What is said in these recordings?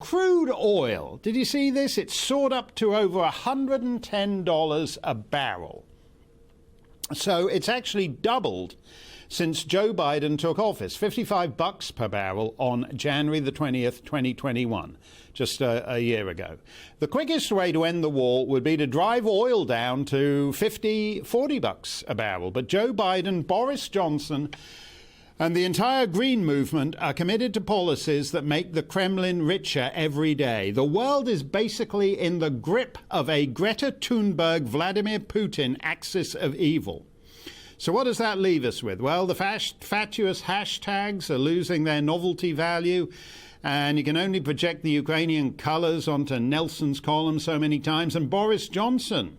Crude oil, did you see this? It soared up to over $110 a barrel. So it's actually doubled since Joe Biden took office, $55 per barrel on January the 20th, 2021, just a year ago. The quickest way to end the war would be to drive oil down to $40 a barrel. But Joe Biden, Boris Johnson, and the entire Green movement are committed to policies that make the Kremlin richer every day. The world is basically in the grip of a Greta Thunberg, Vladimir Putin axis of evil. So what does that leave us with? Well, the fatuous hashtags are losing their novelty value, and you can only project the Ukrainian colours onto Nelson's column so many times. And Boris Johnson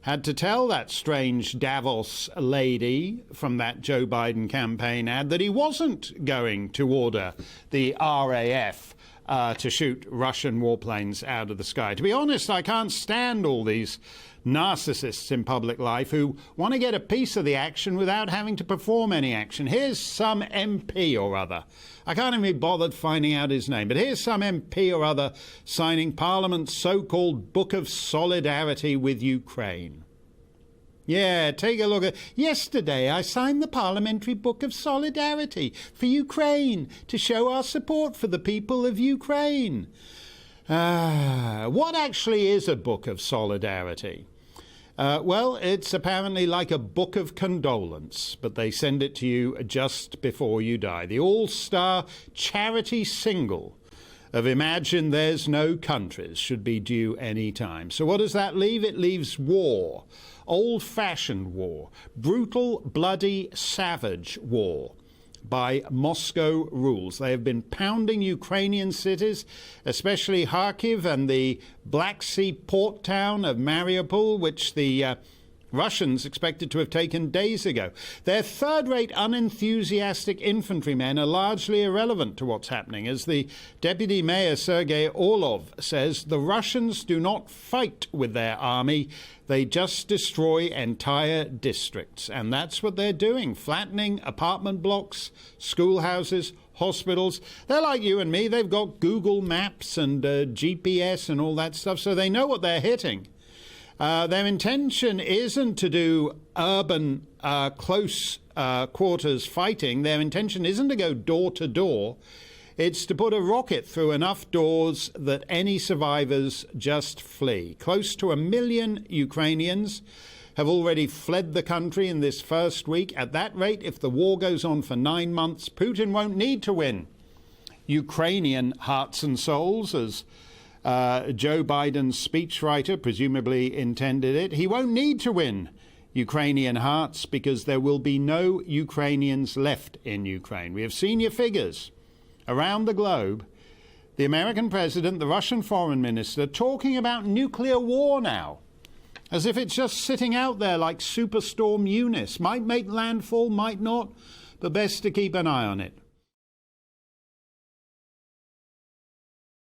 had to tell that strange Davos lady from that Joe Biden campaign ad that he wasn't going to order the RAF to shoot Russian warplanes out of the sky. To be honest, I can't stand all these narcissists in public life who want to get a piece of the action without having to perform any action. Here's some MP or other. I can't even be bothered finding out his name, but here's some MP or other signing Parliament's so-called Book of Solidarity with Ukraine. Yeah, take a look at... Yesterday, I signed the Parliamentary Book of Solidarity for Ukraine to show our support for the people of Ukraine. What actually is a Book of Solidarity? Well, it's apparently like a book of condolence, but they send it to you just before you die. The all-star charity single of Imagine There's No Countries should be due any time. So what does that leave? It leaves war. Old-fashioned war. Brutal, bloody, savage war by Moscow rules. They have been pounding Ukrainian cities, especially Kharkiv and the Black Sea port town of Mariupol, which the Russians expected to have taken days ago. Their third-rate, unenthusiastic infantrymen are largely irrelevant to what's happening. As the deputy mayor, Sergei Orlov, says, the Russians do not fight with their army. They just destroy entire districts. And that's what they're doing, flattening apartment blocks, schoolhouses, hospitals. They're like you and me. They've got Google Maps and GPS and all that stuff, so they know what they're hitting. Their intention isn't to do urban close quarters fighting. Their intention isn't to go door to door. It's to put a rocket through enough doors that any survivors just flee. Close to 1 million Ukrainians have already fled the country in this first week. At that rate, if the war goes on for 9 months, Putin won't need to win Ukrainian hearts and souls, as Joe Biden's speechwriter presumably intended it. He won't need to win Ukrainian hearts because there will be no Ukrainians left in Ukraine. We have senior figures around the globe, the American president, the Russian foreign minister, talking about nuclear war now, as if it's just sitting out there like Superstorm Eunice. Might make landfall, might not, but best to keep an eye on it.